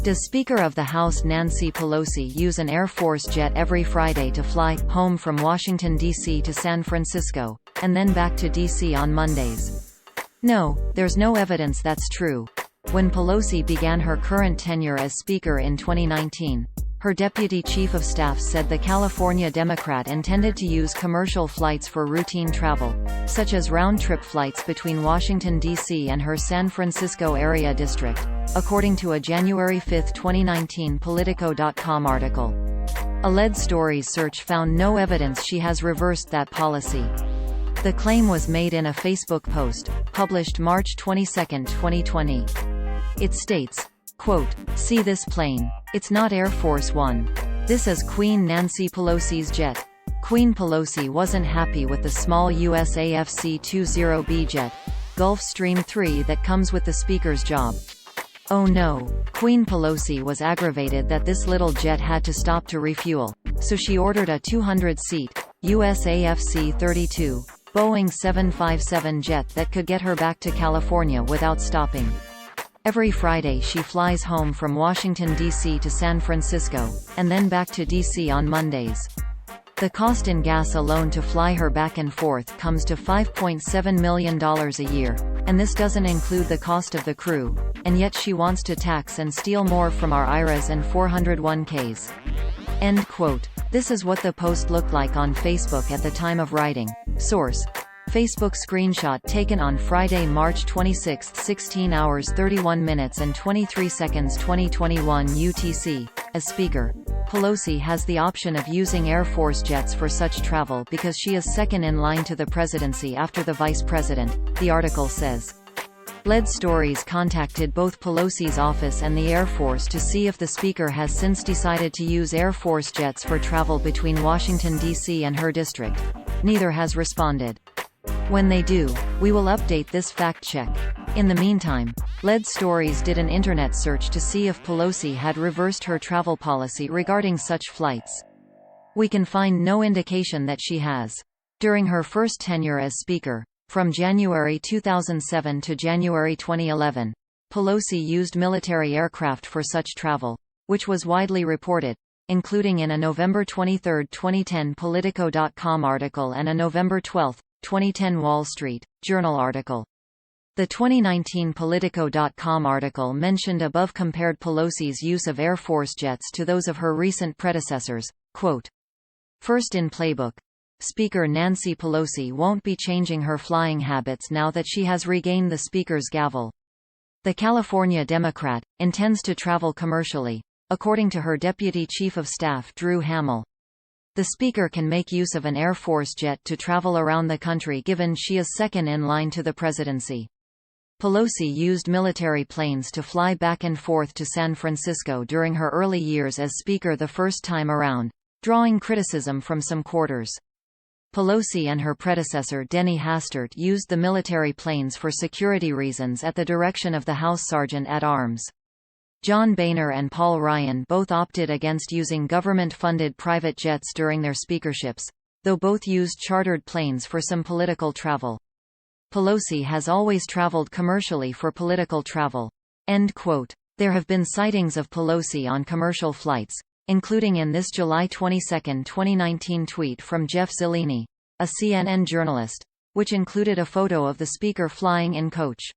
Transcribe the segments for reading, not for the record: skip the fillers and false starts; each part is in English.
Does Speaker of the House Nancy Pelosi use an Air Force jet every Friday to fly home from Washington, D.C. to San Francisco, and then back to D.C. on Mondays? No, there's no evidence that's true. When Pelosi began her current tenure as Speaker in 2019, her Deputy Chief of Staff said the California Democrat intended to use commercial flights for routine travel, such as round-trip flights between Washington, D.C. and her San Francisco area district, according to a January 5, 2019 Politico.com article. A lead stories search found no evidence she has reversed that policy. The claim was made in a Facebook post, published March 22, 2020. It states, quote, "See this plane? It's not Air Force One. This is Queen Nancy Pelosi's jet." Queen Pelosi wasn't happy with the small USAF-C-20B jet, Gulfstream 3, that comes with the Speaker's job. Oh no, Queen Pelosi was aggravated that this little jet had to stop to refuel, so she ordered a 200-seat, USAF-C-32, Boeing 757 jet that could get her back to California without stopping. Every Friday she flies home from Washington, D.C. to San Francisco, and then back to D.C. on Mondays. The cost in gas alone to fly her back and forth comes to $5.7 million a year, and this doesn't include the cost of the crew, and yet she wants to tax and steal more from our IRAs and 401ks. End quote. This is what the post looked like on Facebook at the time of writing. Source: Facebook screenshot taken on Friday, March 26, 16 hours 31 minutes and 23 seconds 2021 UTC. As Speaker, Pelosi has the option of using Air Force jets for such travel because she is second in line to the presidency after the vice president, the article says. Lead Stories contacted both Pelosi's office and the Air Force to see if the Speaker has since decided to use Air Force jets for travel between Washington, D.C. and her district. Neither has responded. When they do, we will update this fact check. In the meantime, Lead Stories did an internet search to see if Pelosi had reversed her travel policy regarding such flights. We can find no indication that she has. During her first tenure as Speaker, from January 2007 to January 2011, Pelosi used military aircraft for such travel, which was widely reported, including in a November 23, 2010 Politico.com article and a November 12, 2010 Wall Street Journal article. The 2019 Politico.com article mentioned above compared Pelosi's use of Air Force jets to those of her recent predecessors. Quote, "First in playbook. Speaker Nancy Pelosi won't be changing her flying habits now that she has regained the Speaker's gavel. The California Democrat intends to travel commercially, according to her Deputy Chief of Staff Drew Hamill. The Speaker can make use of an Air Force jet to travel around the country given she is second in line to the presidency." Pelosi used military planes to fly back and forth to San Francisco during her early years as Speaker the first time around, drawing criticism from some quarters. Pelosi and her predecessor Denny Hastert used the military planes for security reasons at the direction of the House Sergeant-at-Arms. John Boehner and Paul Ryan both opted against using government-funded private jets during their speakerships, though both used chartered planes for some political travel. Pelosi has always traveled commercially for political travel. End quote. There have been sightings of Pelosi on commercial flights, including in this July 22, 2019 tweet from Jeff Zeleny, a CNN journalist, which included a photo of the Speaker flying in coach.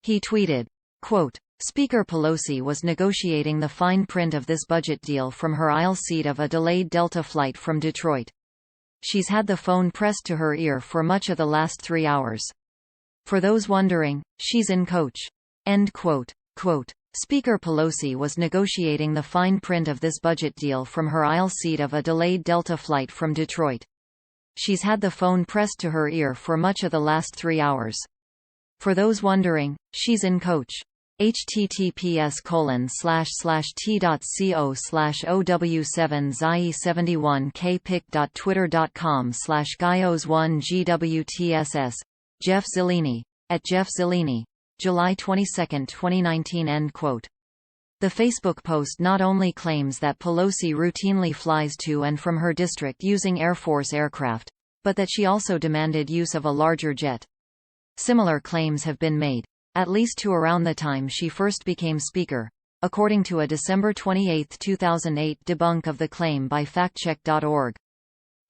He tweeted, quote, "Speaker Pelosi was negotiating the fine print of this budget deal from her aisle seat of a delayed Delta flight from Detroit. She's had the phone pressed to her ear for much of the last 3 hours. For those wondering, she's in coach." End quote. Quote, "Speaker Pelosi was negotiating the fine print of this budget deal from her aisle seat of a delayed Delta flight from Detroit. She's had the phone pressed to her ear for much of the last 3 hours. For those wondering, she's in coach." https://t.co/ow7zi71kpic.twitter.com/gaios1gwtss. Jeff Zeleny. @Jeff Zeleny. July 22, 2019. End quote. The Facebook post not only claims that Pelosi routinely flies to and from her district using Air Force aircraft, but that she also demanded use of a larger jet. Similar claims have been made, at least to around the time she first became Speaker, according to a December 28, 2008 debunk of the claim by factcheck.org.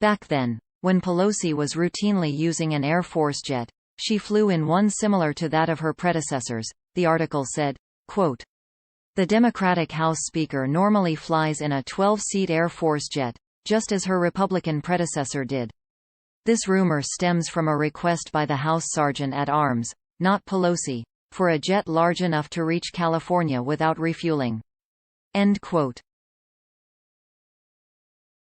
Back then, when Pelosi was routinely using an Air Force jet, she flew in one similar to that of her predecessors, the article said, quote, "The Democratic House Speaker normally flies in a 12-seat Air Force jet, just as her Republican predecessor did. This rumor stems from a request by the House Sergeant at Arms, not Pelosi, for a jet large enough to reach California without refueling." End quote.